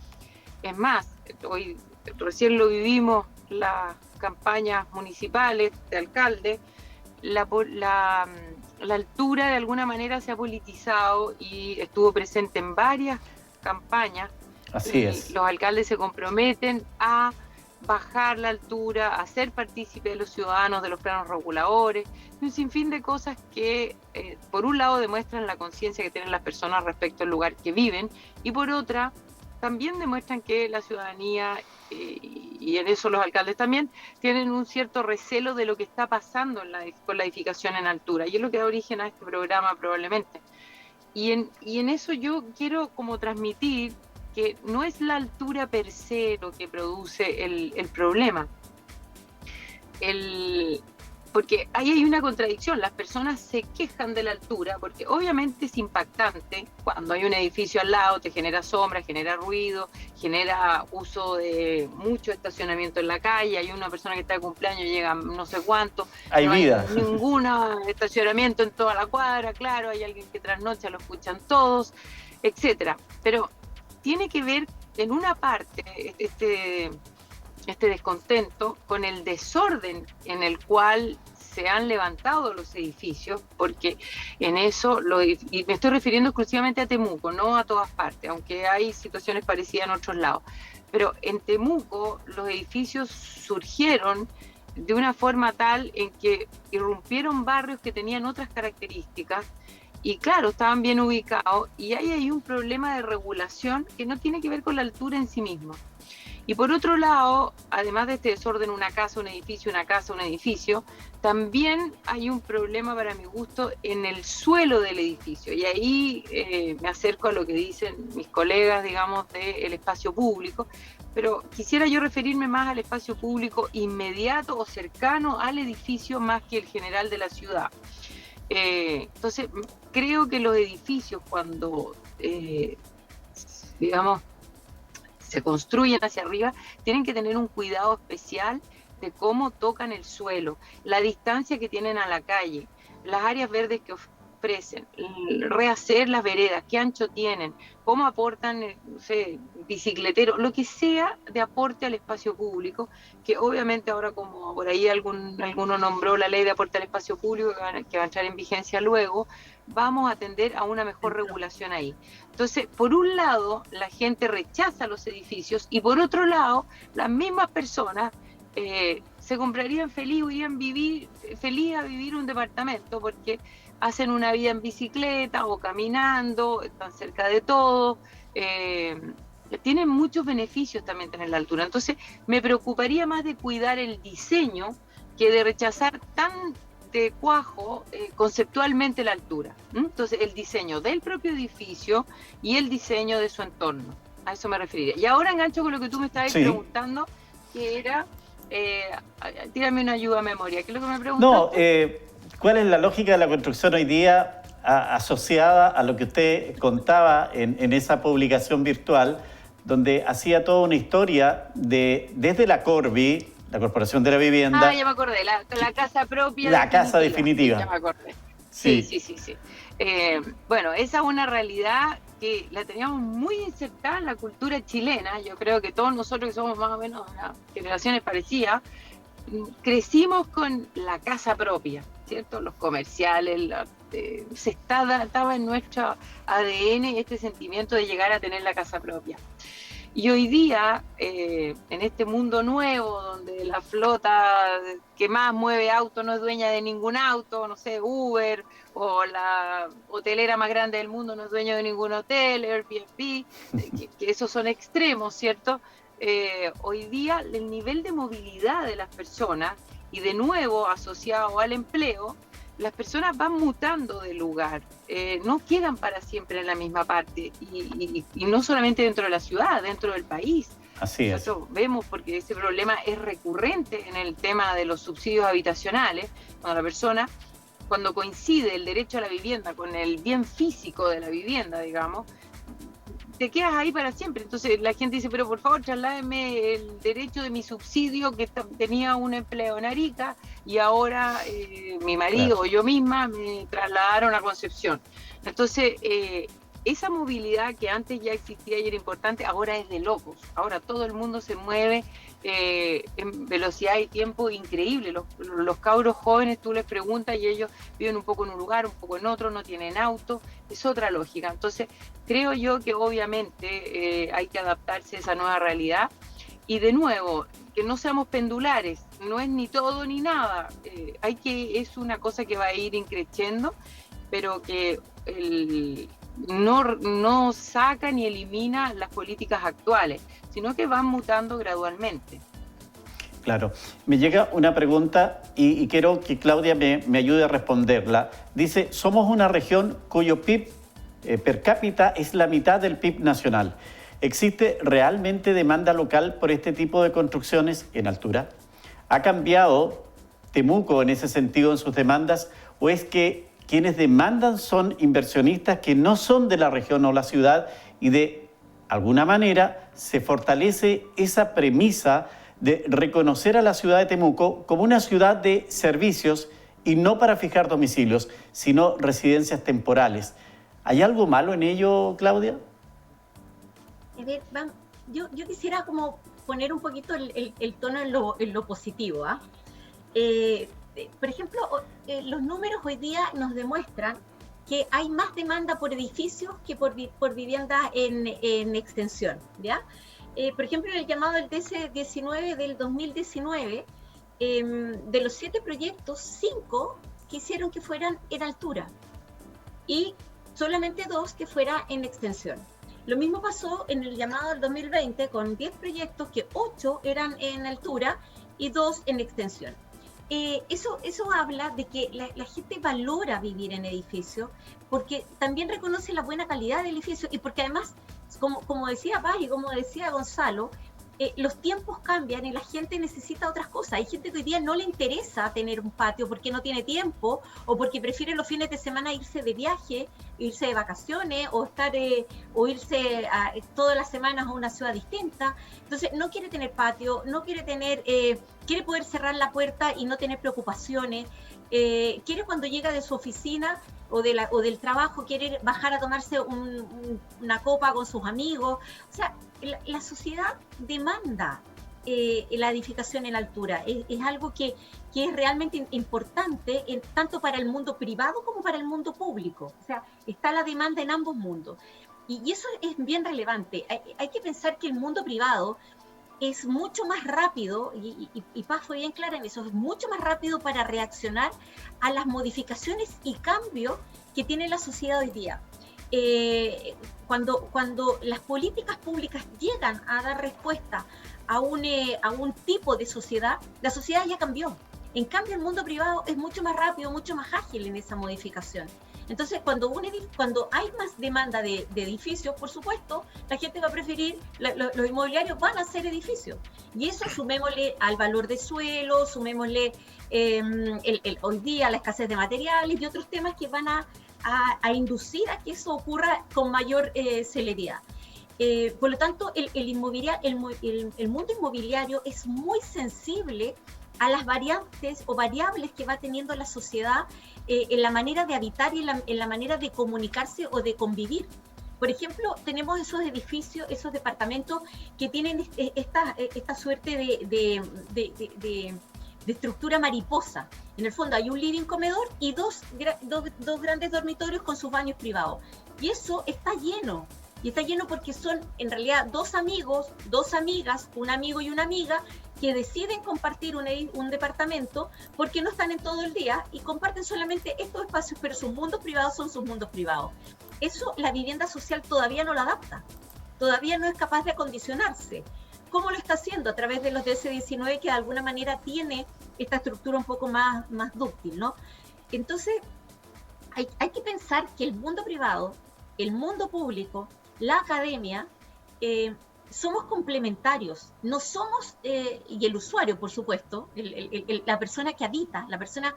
Speaker 2: Es más, hoy recién lo vivimos, las campañas municipales de alcalde, la altura de alguna manera se ha politizado y estuvo presente en varias campañas.
Speaker 1: Así es.
Speaker 2: Los alcaldes se comprometen a bajar la altura, a ser partícipe de los ciudadanos, de los planos reguladores, un sinfín de cosas que por un lado demuestran la conciencia que tienen las personas respecto al lugar que viven y por otra también demuestran que la ciudadanía y en eso los alcaldes también tienen un cierto recelo de lo que está pasando con la edificación en altura y es lo que da origen a este programa probablemente. Y en eso yo quiero como transmitir que no es la altura per se lo que produce el problema. Porque ahí hay una contradicción, las personas se quejan de la altura, porque obviamente es impactante cuando hay un edificio al lado, te genera sombra, genera ruido, genera uso de mucho estacionamiento en la calle, hay una persona que está de cumpleaños, llega no sé cuánto,
Speaker 1: hay
Speaker 2: no
Speaker 1: vida.
Speaker 2: Hay ningún estacionamiento en toda la cuadra, claro, hay alguien que trasnocha, lo escuchan todos, etcétera. Pero tiene que ver en una parte este descontento con el desorden en el cual se han levantado los edificios, porque en eso, y me estoy refiriendo exclusivamente a Temuco, no a todas partes, aunque hay situaciones parecidas en otros lados, pero en Temuco los edificios surgieron de una forma tal en que irrumpieron barrios que tenían otras características, y claro, estaban bien ubicados, y ahí hay un problema de regulación que no tiene que ver con la altura en sí mismo. Y por otro lado, además de este desorden, una casa, un edificio, una casa, un edificio, también hay un problema para mi gusto en el suelo del edificio. Y ahí me acerco a lo que dicen mis colegas, digamos, del espacio público, pero quisiera yo referirme más al espacio público inmediato o cercano al edificio más que el general de la ciudad. Entonces, creo que los edificios cuando, digamos, se construyen hacia arriba, tienen que tener un cuidado especial de cómo tocan el suelo, la distancia que tienen a la calle, las áreas verdes ofrecen, rehacer las veredas, qué ancho tienen, cómo aportan, no sé, bicicleteros, lo que sea de aporte al espacio público, que obviamente ahora, como por ahí alguno nombró la ley de aporte al espacio público, que va a entrar en vigencia luego, vamos a tender a una mejor regulación ahí. Entonces, por un lado, la gente rechaza los edificios y por otro lado, las mismas personas se comprarían feliz, irían feliz a vivir un departamento porque hacen una vida en bicicleta o caminando, están cerca de todo, tienen muchos beneficios también tener la altura. Entonces, me preocuparía más de cuidar el diseño que de rechazar tan de cuajo conceptualmente la altura. Entonces, el diseño del propio edificio y el diseño de su entorno. A eso me referiría. Y ahora engancho con lo que tú me estabas preguntando, que era, tírame una ayuda a memoria. ¿Qué es lo que me preguntaste?
Speaker 1: No, ¿cuál es la lógica de la construcción hoy día asociada a lo que usted contaba en esa publicación virtual, donde hacía toda una historia desde la Corby, la Corporación de la Vivienda.
Speaker 2: Ah, ya me acordé, la casa propia.
Speaker 1: La casa definitiva.
Speaker 2: Sí, ya me acordé. Sí. Bueno, esa es una realidad que la teníamos muy insertada en la cultura chilena. Yo creo que todos nosotros que somos más o menos generaciones parecidas, crecimos con la casa propia, ¿cierto? Los comerciales, estaba en nuestro ADN este sentimiento de llegar a tener la casa propia. Y hoy día, en este mundo nuevo, donde la flota que más mueve autos no es dueña de ningún auto, no sé, Uber, o la hotelera más grande del mundo no es dueño de ningún hotel, Airbnb, que esos son extremos, ¿cierto? Hoy día el nivel de movilidad de las personas, y de nuevo asociado al empleo, las personas van mutando de lugar, no quedan para siempre en la misma parte, y no solamente dentro de la ciudad, dentro del país.
Speaker 1: Así es.
Speaker 2: Nosotros vemos, porque ese problema es recurrente en el tema de los subsidios habitacionales, cuando coincide el derecho a la vivienda con el bien físico de la vivienda, digamos, te quedas ahí para siempre. Entonces la gente dice, pero por favor, trasládeme el derecho de mi subsidio, que tenía un empleo en Arica y ahora mi marido o yo misma me trasladaron a Concepción. Entonces, esa movilidad que antes ya existía y era importante, ahora es de locos. Ahora todo el mundo se mueve en velocidad y tiempo increíble. Los cabros jóvenes, tú les preguntas y ellos viven un poco en un lugar, un poco en otro, no tienen auto. Es otra lógica. Entonces, creo yo que obviamente hay que adaptarse a esa nueva realidad. Y de nuevo, que no seamos pendulares, no es ni todo ni nada. Es una cosa que va a ir increciendo, pero que no saca ni elimina las políticas actuales, sino que van mutando gradualmente.
Speaker 1: Claro. Me llega una pregunta y quiero que Claudia me ayude a responderla. Dice, somos una región cuyo PIB per cápita es la mitad del PIB nacional. ¿Existe realmente demanda local por este tipo de construcciones en altura? ¿Ha cambiado Temuco en ese sentido en sus demandas o es que quienes demandan son inversionistas que no son de la región o la ciudad y de alguna manera se fortalece esa premisa de reconocer a la ciudad de Temuco como una ciudad de servicios y no para fijar domicilios, sino residencias temporales? ¿Hay algo malo en ello, Claudia?
Speaker 3: A ver, yo quisiera como poner un poquito el tono en lo positivo. Por ejemplo, los números hoy día nos demuestran que hay más demanda por edificios que por viviendas en extensión, ¿ya? Por ejemplo, en el llamado del DC-19 del 2019, de los 7 proyectos, 5 quisieron que fueran en altura y solamente 2 que fuera en extensión. Lo mismo pasó en el llamado del 2020 con 10 proyectos que 8 eran en altura y 2 en extensión. Eso habla de que la gente valora vivir en edificios porque también reconoce la buena calidad del edificio y porque además, como decía Paz y como decía Gonzalo, los tiempos cambian y la gente necesita otras cosas. Hay gente que hoy día no le interesa tener un patio porque no tiene tiempo o porque prefiere los fines de semana irse de viaje irse de vacaciones o o irse todas las semanas a una ciudad distinta. Entonces no quiere tener patio, no quiere tener, quiere poder cerrar la puerta y no tener preocupaciones. Quiere cuando llega de su oficina o del trabajo, quiere bajar a tomarse una copa con sus amigos. O sea, la sociedad demanda la edificación en altura. Es algo que es realmente importante tanto para el mundo privado como para el mundo público. O sea, está la demanda en ambos mundos. Y eso es bien relevante. Hay que pensar que el mundo privado es mucho más rápido, y Paz fue bien clara en eso, es mucho más rápido para reaccionar a las modificaciones y cambios que tiene la sociedad hoy día. Cuando las políticas públicas llegan a dar respuesta a un tipo de sociedad, la sociedad ya cambió. En cambio, el mundo privado es mucho más rápido, mucho más ágil en esa modificación. Entonces, cuando hay más demanda de edificios, por supuesto, la gente va a preferir, los inmobiliarios van a hacer edificios. Y eso sumémosle al valor de suelo, sumémosle hoy día la escasez de materiales y otros temas que van a inducir a que eso ocurra con mayor celeridad. Por lo tanto, el mundo inmobiliario es muy sensible a las variantes o variables que va teniendo la sociedad en la manera de habitar y en la manera de comunicarse o de convivir. Por ejemplo, tenemos esos edificios, esos departamentos que tienen esta suerte de estructura mariposa. En el fondo hay un living comedor y dos grandes dormitorios con sus baños privados. Y eso está lleno. Y está lleno porque son en realidad dos amigos, dos amigas, un amigo y una amiga que deciden compartir un departamento porque no están en todo el día y comparten solamente estos espacios, pero sus mundos privados son sus mundos privados. Eso la vivienda social todavía no lo adapta, todavía no es capaz de acondicionarse. ¿Cómo lo está haciendo? A través de los DS19, que de alguna manera tiene esta estructura un poco más dúctil, ¿no? Entonces, hay que pensar que el mundo privado, el mundo público, la academia, somos complementarios, no somos, y el usuario, por supuesto, la persona que habita, la persona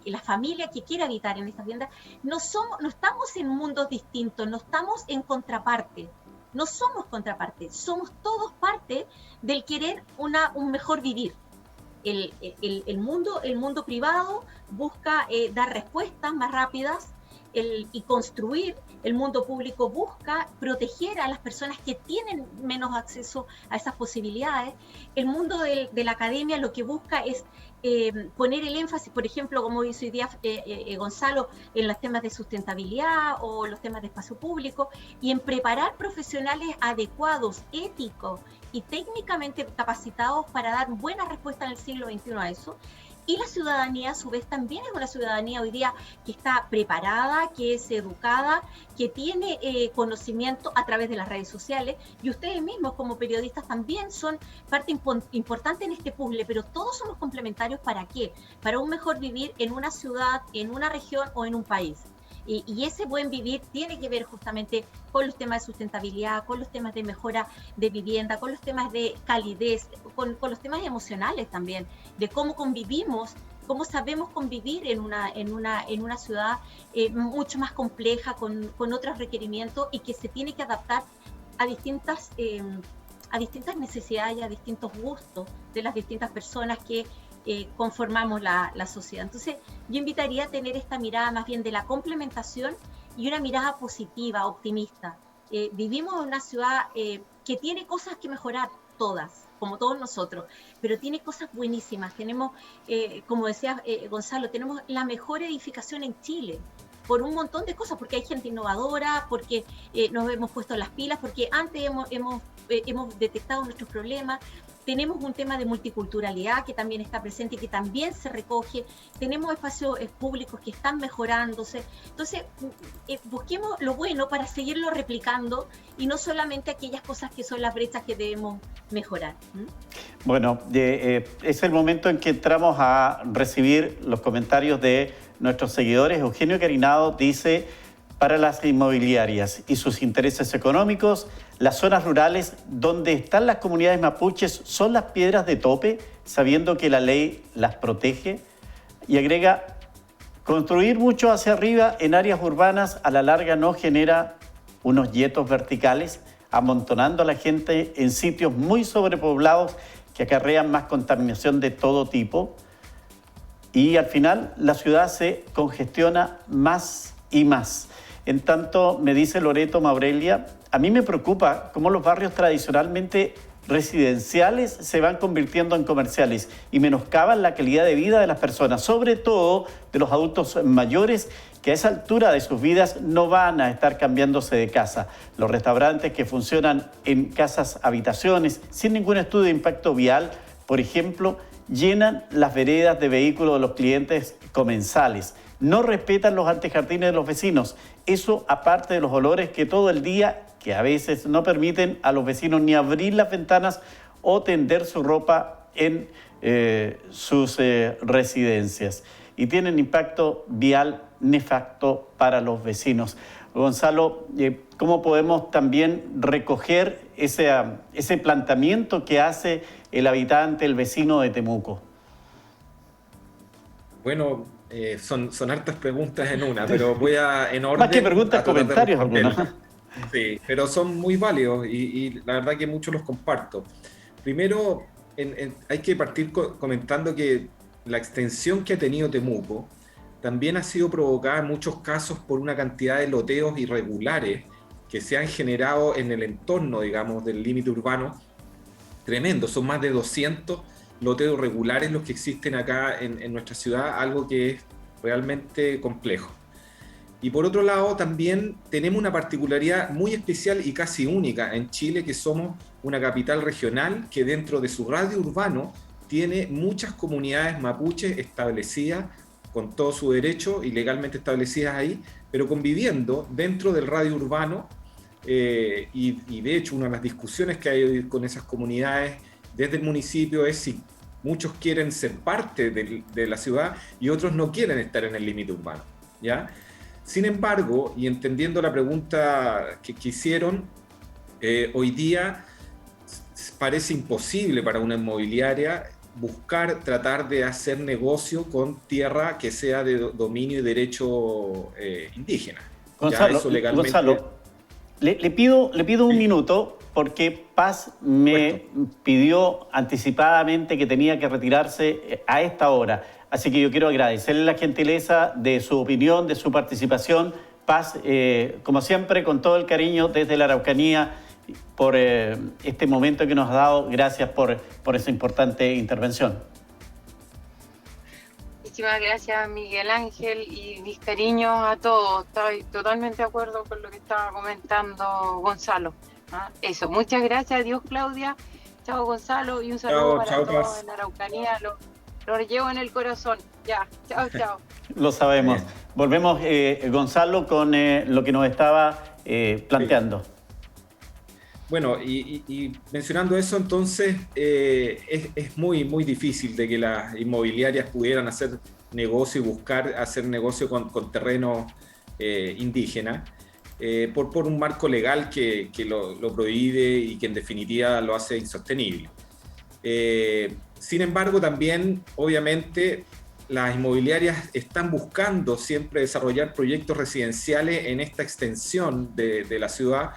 Speaker 3: la familia que quiere habitar en estas viviendas, no estamos en mundos distintos, no estamos en contraparte, no somos contraparte, somos todos parte del querer un mejor vivir. El mundo privado busca dar respuestas más rápidas y construir. El mundo público busca proteger a las personas que tienen menos acceso a esas posibilidades. El mundo de la academia lo que busca es poner el énfasis, por ejemplo, como dice hoy día Gonzalo, en los temas de sustentabilidad o los temas de espacio público, y en preparar profesionales adecuados, éticos y técnicamente capacitados para dar buena respuesta en el siglo XXI a eso. Y la ciudadanía, a su vez, también es una ciudadanía hoy día que está preparada, que es educada, que tiene conocimiento a través de las redes sociales. Y ustedes mismos, como periodistas, también son parte importante en este puzzle, pero todos somos complementarios. ¿Para qué? Para un mejor vivir en una ciudad, en una región o en un país. Y ese buen vivir tiene que ver justamente con los temas de sustentabilidad, con los temas de mejora de vivienda, con los temas de calidez, con los temas emocionales también, de cómo convivimos, cómo sabemos convivir en una ciudad mucho más compleja, con otros requerimientos y que se tiene que adaptar a distintas necesidades y a distintos gustos de las distintas personas que conformamos la sociedad. Entonces, yo invitaría a tener esta mirada más bien de la complementación y una mirada positiva, optimista. Vivimos en una ciudad que tiene cosas que mejorar, todas, como todos nosotros, pero tiene cosas buenísimas. Tenemos, como decía Gonzalo, tenemos la mejor edificación en Chile, por un montón de cosas, porque hay gente innovadora, porque nos hemos puesto las pilas, porque antes hemos detectado nuestros problemas. Tenemos un tema de multiculturalidad que también está presente y que también se recoge. Tenemos espacios públicos que están mejorándose. Entonces, busquemos lo bueno para seguirlo replicando y no solamente aquellas cosas que son las brechas que debemos mejorar.
Speaker 1: Bueno, es el momento en que entramos a recibir los comentarios de nuestros seguidores. Eugenio Carinado dice: para las inmobiliarias y sus intereses económicos, las zonas rurales donde están las comunidades mapuches son las piedras de tope, sabiendo que la ley las protege. Y agrega: Construir mucho hacia arriba en áreas urbanas a la larga no genera unos yetos verticales, amontonando a la gente en sitios muy sobrepoblados que acarrean más contaminación de todo tipo. Y al final la ciudad se congestiona más y más. En tanto, me dice Loreto Maurelia, a mí me preocupa cómo los barrios tradicionalmente residenciales se van convirtiendo en comerciales y menoscaban la calidad de vida de las personas, sobre todo de los adultos mayores que a esa altura de sus vidas no van a estar cambiándose de casa. Los restaurantes que funcionan en casas habitaciones sin ningún estudio de impacto vial, por ejemplo, llenan las veredas de vehículos de los clientes comensales. No respetan los antejardines de los vecinos. Eso aparte de los olores que todo el día, que a veces no permiten a los vecinos ni abrir las ventanas o tender su ropa en sus residencias. Y tienen impacto vial nefasto para los vecinos. Gonzalo, ¿cómo podemos también recoger ese planteamiento que hace el habitante, el vecino de Temuco?
Speaker 4: Bueno, son hartas preguntas en una, pero voy en orden.
Speaker 1: Más que preguntas, comentarios algunos.
Speaker 4: Sí, pero son muy válidos y la verdad que muchos los comparto. Primero, hay que partir comentando que la extensión que ha tenido Temuco también ha sido provocada en muchos casos por una cantidad de loteos irregulares que se han generado en el entorno, digamos, del límite urbano. Tremendo, son más de 200 loteos regulares los que existen acá en nuestra ciudad, algo que es realmente complejo. Y por otro lado, también tenemos una particularidad muy especial y casi única en Chile, que somos una capital regional que dentro de su radio urbano tiene muchas comunidades mapuches establecidas con todo su derecho y legalmente establecidas ahí, pero conviviendo dentro del radio urbano. Y de hecho, una de las discusiones que hay con esas comunidades desde el municipio es si muchos quieren ser parte de la ciudad y otros no quieren estar en el límite urbano, ¿ya? Sin embargo, y entendiendo la pregunta que hicieron, hoy día parece imposible para una inmobiliaria tratar de hacer negocio con tierra que sea de dominio y derecho indígena.
Speaker 1: Gonzalo,
Speaker 4: eso legalmente...
Speaker 1: Gonzalo, le pido un minuto porque Paz me pidió anticipadamente que tenía que retirarse a esta hora. Así que yo quiero agradecerle la gentileza de su opinión, de su participación. Paz, como siempre, con todo el cariño desde la Araucanía, por este momento que nos ha dado. Gracias por esa importante intervención.
Speaker 2: Muchísimas gracias, Miguel Ángel, y mis cariños a todos. Estoy totalmente de acuerdo con lo que estaba comentando Gonzalo. Eso, muchas gracias. Adiós, Claudia. Chao, Gonzalo, y un saludo para todos en la Araucanía. Lo llevo en el corazón. Ya, chao, chao.
Speaker 1: Lo sabemos. Volvemos, Gonzalo, con lo que nos estaba planteando.
Speaker 4: Sí. Bueno, y mencionando eso, entonces, es muy, muy difícil de que las inmobiliarias pudieran hacer negocio y buscar hacer negocio con terrenos indígenas, por un marco legal que lo prohíbe y que en definitiva lo hace insostenible. Sin embargo, también, obviamente, las inmobiliarias están buscando siempre desarrollar proyectos residenciales en esta extensión de la ciudad,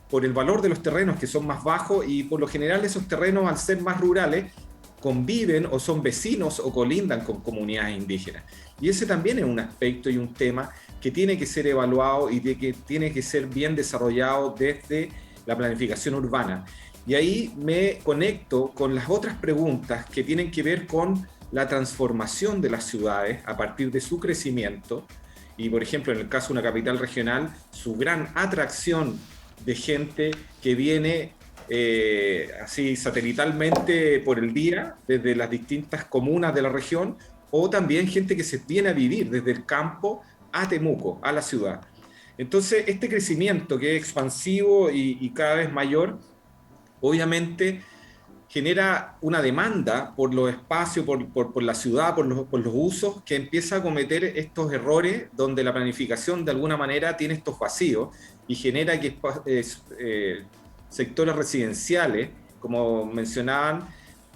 Speaker 4: por el valor de los terrenos que son más bajos, y por lo general esos terrenos, al ser más rurales, conviven o son vecinos o colindan con comunidades indígenas. Y ese también es un aspecto y un tema que tiene que ser evaluado y que tiene que ser bien desarrollado desde la planificación urbana. Y ahí me conecto con las otras preguntas que tienen que ver con la transformación de las ciudades a partir de su crecimiento. Y, por ejemplo, en el caso de una capital regional, su gran atracción de gente que viene así satelitalmente por el día desde las distintas comunas de la región, o también gente que se viene a vivir desde el campo a Temuco, a la ciudad. Entonces, este crecimiento que es expansivo y cada vez mayor, obviamente genera una demanda por los espacios, por la ciudad, por los usos, que empieza a cometer estos errores donde la planificación de alguna manera tiene estos vacíos y genera que sectores residenciales, como mencionaban,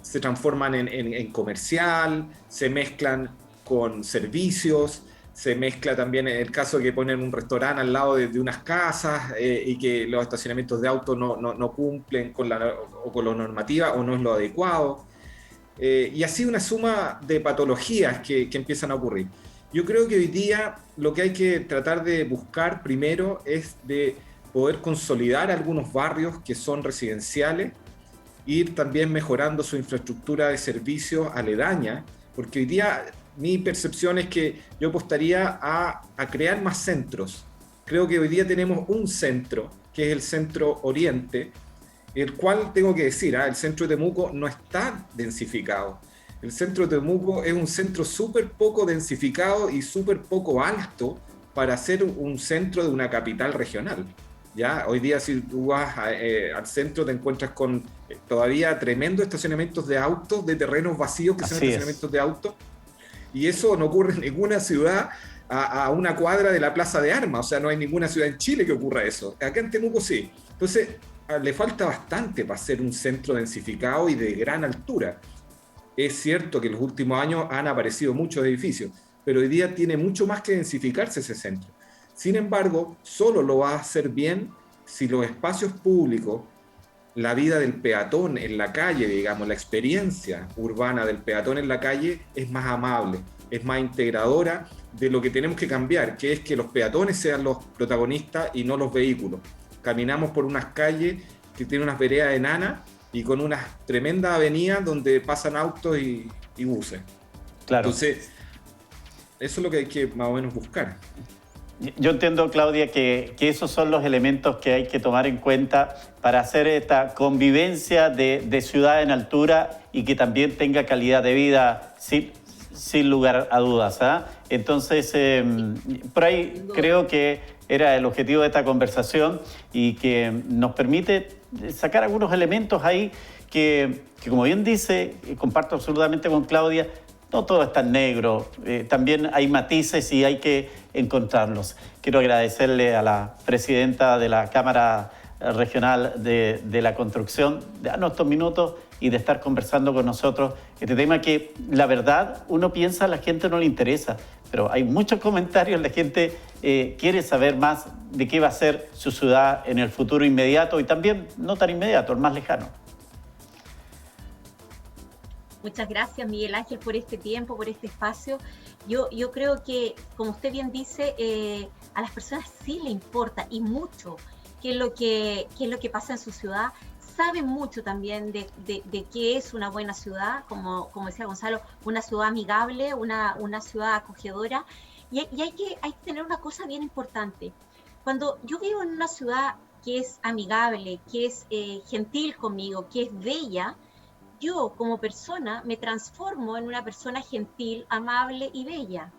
Speaker 4: se transforman en comercial, se mezclan con servicios, se mezcla también el caso de que ponen un restaurante al lado de unas casas y que los estacionamientos de autos no cumplen con la normativa o no es lo adecuado. Y así una suma de patologías que empiezan a ocurrir. Yo creo que hoy día lo que hay que tratar de buscar primero es de poder consolidar algunos barrios que son residenciales, ir también mejorando su infraestructura de servicios aledaña, porque hoy día mi percepción es que yo apostaría a crear más centros. Creo que hoy día tenemos un centro, que es el Centro Oriente, el cual tengo que decir, el centro de Temuco no está densificado. El centro de Temuco es un centro súper poco densificado y súper poco alto para ser un centro de una capital regional. ¿Ya? Hoy día si tú vas al centro te encuentras con todavía tremendos estacionamientos de autos, de terrenos vacíos que son estacionamientos de autos, y eso no ocurre en ninguna ciudad a una cuadra de la Plaza de Armas. O sea, no hay ninguna ciudad en Chile que ocurra eso. Acá en Temuco sí. Entonces le falta bastante para ser un centro densificado y de gran altura. Es cierto que en los últimos años han aparecido muchos edificios, pero hoy día tiene mucho más que densificarse ese centro. Sin embargo, solo lo va a hacer bien si los espacios públicos, la vida del peatón en la calle, digamos, la experiencia urbana del peatón en la calle es más amable, es más integradora de lo que tenemos que cambiar, que es que los peatones sean los protagonistas y no los vehículos. Caminamos por unas calles que tienen unas veredas enanas y con unas tremendas avenidas donde pasan autos y buses.
Speaker 1: Claro.
Speaker 4: Entonces, eso es lo que hay que más o menos buscar.
Speaker 1: Yo entiendo, Claudia, que esos son los elementos que hay que tomar en cuenta para hacer esta convivencia de ciudad en altura y que también tenga calidad de vida, sin lugar a dudas. Entonces, por ahí creo que era el objetivo de esta conversación y que nos permite sacar algunos elementos ahí que como bien dice, comparto absolutamente con Claudia, no todo es tan negro, también hay matices y hay que encontrarlos. Quiero agradecerle a la presidenta de la Cámara Regional de la Construcción de darnos estos minutos y de estar conversando con nosotros este tema que, la verdad, uno piensa a la gente no le interesa, pero hay muchos comentarios, la gente quiere saber más de qué va a ser su ciudad en el futuro inmediato y también no tan inmediato, el más lejano.
Speaker 3: Muchas gracias, Miguel Ángel, por este tiempo, por este espacio. Yo creo que, como usted bien dice, a las personas sí le importa y mucho qué es lo que pasa en su ciudad. Saben mucho también de qué es una buena ciudad, como decía Gonzalo, una ciudad amigable, una ciudad acogedora. Y hay que tener una cosa bien importante. Cuando yo vivo en una ciudad que es amigable, que es gentil conmigo, que es bella, yo como persona me transformo en una persona gentil, amable y bella.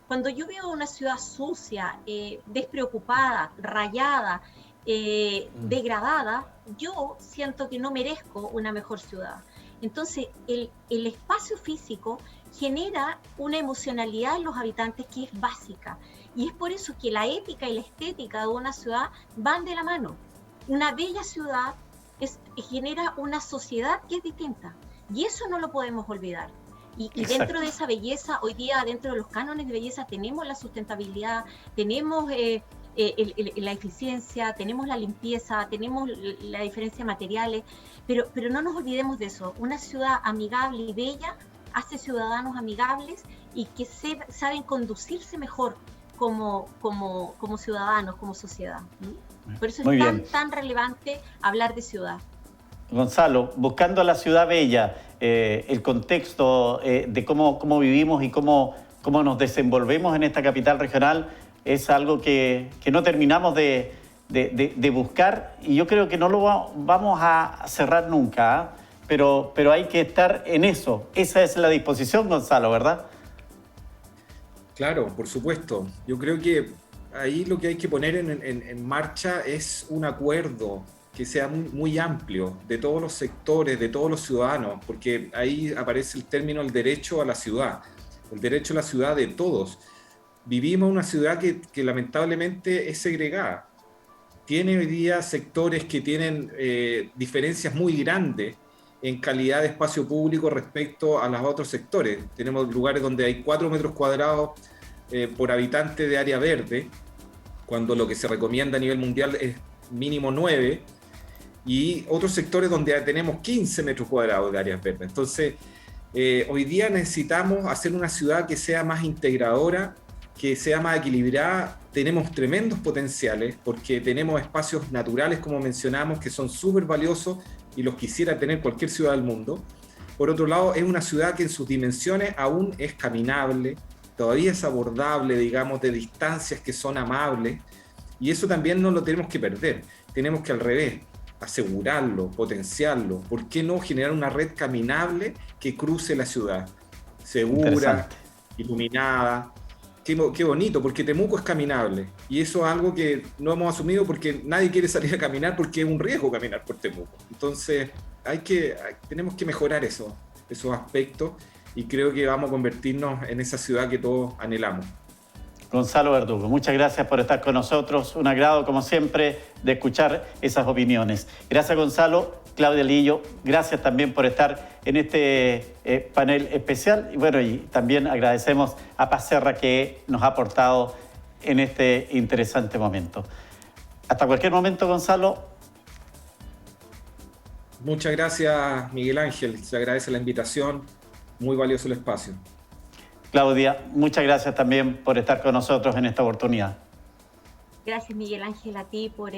Speaker 3: Cuando yo veo una ciudad sucia, despreocupada, rayada, degradada, yo siento que no merezco una mejor ciudad. Entonces, el espacio físico genera una emocionalidad en los habitantes que es básica. Y es por eso que la ética y la estética de una ciudad van de la mano. Una bella ciudad genera una sociedad que es distinta. Y eso no lo podemos olvidar. Y dentro de esa belleza, hoy día dentro de los cánones de belleza tenemos la sustentabilidad, tenemos la eficiencia, tenemos la limpieza, tenemos la diferencia de materiales, pero no nos olvidemos de eso. Una ciudad amigable y bella hace ciudadanos amigables y que saben conducirse mejor como ciudadanos, como sociedad. Por eso es tan relevante hablar de ciudad.
Speaker 1: Gonzalo, buscando la ciudad bella, el contexto de cómo vivimos y cómo nos desenvolvemos en esta capital regional es algo que no terminamos de buscar y yo creo que no lo vamos a cerrar nunca, pero hay que estar en eso. Esa es la disposición, Gonzalo, ¿verdad?
Speaker 4: Claro, por supuesto. Yo creo que ahí lo que hay que poner en marcha es un acuerdo que sea muy amplio de todos los sectores, de todos los ciudadanos, porque ahí aparece el término el derecho a la ciudad, el derecho a la ciudad de todos. Vivimos en una ciudad que lamentablemente es segregada. Tiene hoy día sectores que tienen diferencias muy grandes en calidad de espacio público respecto a los otros sectores. Tenemos lugares donde hay 4 metros cuadrados por habitante de área verde, cuando lo que se recomienda a nivel mundial es mínimo 9, y otros sectores donde tenemos 15 metros cuadrados de áreas verdes. Entonces, hoy día necesitamos hacer una ciudad que sea más integradora, que sea más equilibrada. Tenemos tremendos potenciales porque tenemos espacios naturales, como mencionamos, que son súper valiosos y los quisiera tener cualquier ciudad del mundo. Por otro lado, es una ciudad que en sus dimensiones aún es caminable, todavía es abordable, digamos, de distancias que son amables, y eso también no lo tenemos que perder. Tenemos que, al revés, asegurarlo, potenciarlo. ¿Por qué no generar una red caminable que cruce la ciudad? Segura, iluminada. Qué bonito, porque Temuco es caminable, y eso es algo que no hemos asumido porque nadie quiere salir a caminar porque es un riesgo caminar por Temuco. Entonces tenemos que mejorar esos aspectos, y creo que vamos a convertirnos en esa ciudad que todos anhelamos.
Speaker 1: Gonzalo Verdugo, muchas gracias por estar con nosotros. Un agrado, como siempre, de escuchar esas opiniones. Gracias, Gonzalo. Claudia Lillo, gracias también por estar en este panel especial. Y bueno, y también agradecemos a Paz Serra, que nos ha aportado en este interesante momento. Hasta cualquier momento, Gonzalo.
Speaker 4: Muchas gracias, Miguel Ángel. Se agradece la invitación. Muy valioso el espacio.
Speaker 1: Claudia, muchas gracias también por estar con nosotros en esta oportunidad.
Speaker 3: Gracias, Miguel Ángel, a ti por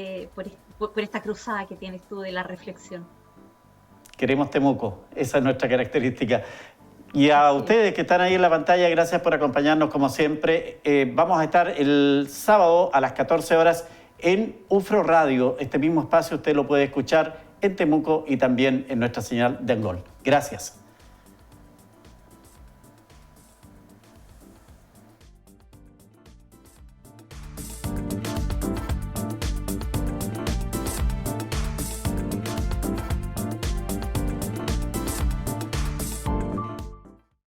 Speaker 3: esta cruzada que tienes tú de la reflexión.
Speaker 1: Queremos Temuco, esa es nuestra característica. Y a ustedes que están ahí en la pantalla, gracias por acompañarnos como siempre. Vamos a estar el sábado a las 14 horas en UFRO Radio. Este mismo espacio usted lo puede escuchar en Temuco y también en nuestra señal de Angol. Gracias.